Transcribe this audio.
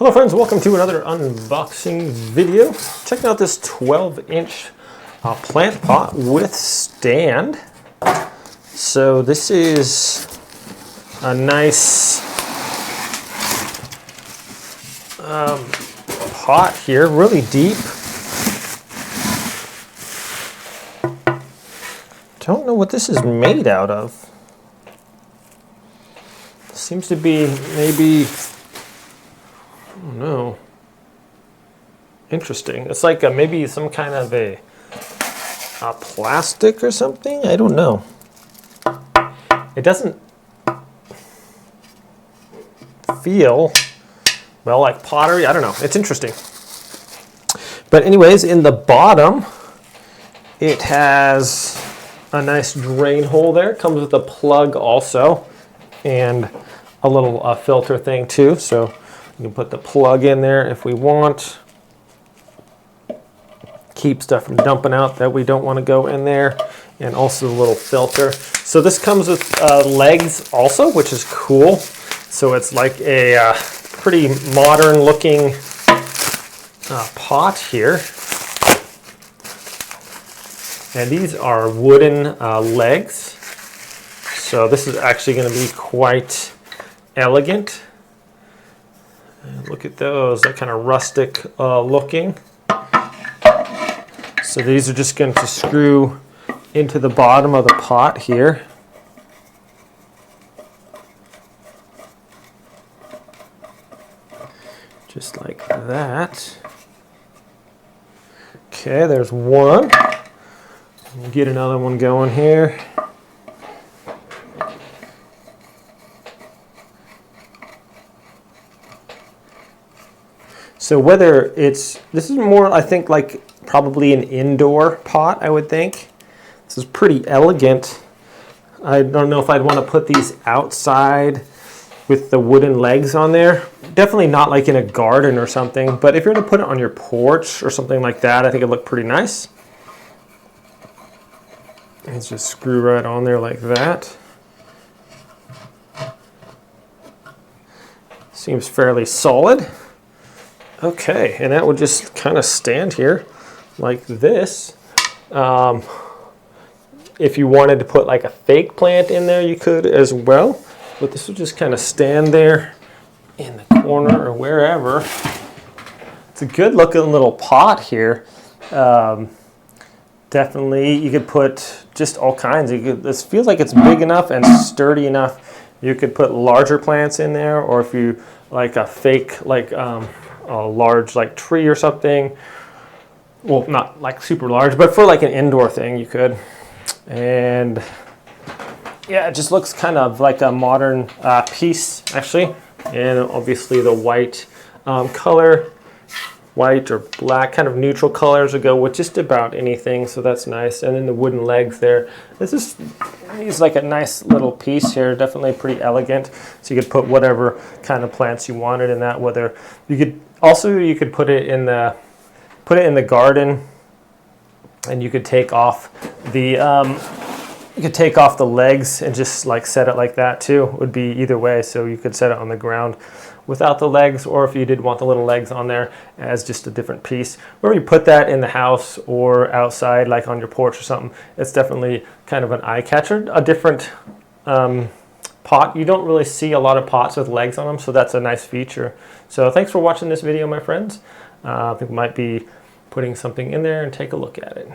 Hello friends, welcome to another unboxing video. Checking out this 12-inch plant pot with stand. So this is a nice pot here, really deep. Don't know what this is made out of. Seems to be maybe, I don't know. Interesting. It's like maybe some kind of a plastic or something. I don't know. It doesn't feel, well, like pottery. I don't know. It's interesting. But anyways, in the bottom, it has a nice drain hole there. It comes with a plug also, and a little filter thing too. So you can put the plug in there if we want. Keep stuff from dumping out that we don't want to go in there. And also the little filter. So this comes with legs also, which is cool. So it's like a pretty modern looking pot here. And these are wooden legs. So this is actually going to be quite elegant. And look at those, they're kind of rustic looking. So these are just going to screw into the bottom of the pot here. Just like that. Okay, there's one. We'll get another one going here. So whether this is more, I think, like probably an indoor pot, I would think. This is pretty elegant. I don't know if I'd want to put these outside with the wooden legs on there. Definitely not like in a garden or something, but if you're going to put it on your porch or something like that, I think it'd look pretty nice. Let's just screw right on there like that. Seems fairly solid. Okay, and that would just kind of stand here like this. If you wanted to put like a fake plant in there, you could as well. But this would just kind of stand there in the corner or wherever. It's a good looking little pot here. Definitely, you could put just all kinds. This feels like it's big enough and sturdy enough. You could put larger plants in there, or if you like a fake, like a large like tree or something. Well, not like super large, but for like an indoor thing, you could. And yeah, it just looks kind of like a modern piece, actually. And obviously the white color. White or black, kind of neutral colors would go with just about anything, so that's nice. And then the wooden legs there. This is like a nice little piece here, definitely pretty elegant. So you could put whatever kind of plants you wanted in that. Whether you could put it in the garden, and you could take off the legs and just like set it like that too. It would be either way. So you could set it on the ground without the legs, or if you did want the little legs on there as just a different piece. Or you put that in the house or outside, like on your porch or something. It's definitely kind of an eye catcher. A different pot. You don't really see a lot of pots with legs on them, so that's a nice feature. So thanks for watching this video, my friends. I think we might be putting something in there and take a look at it.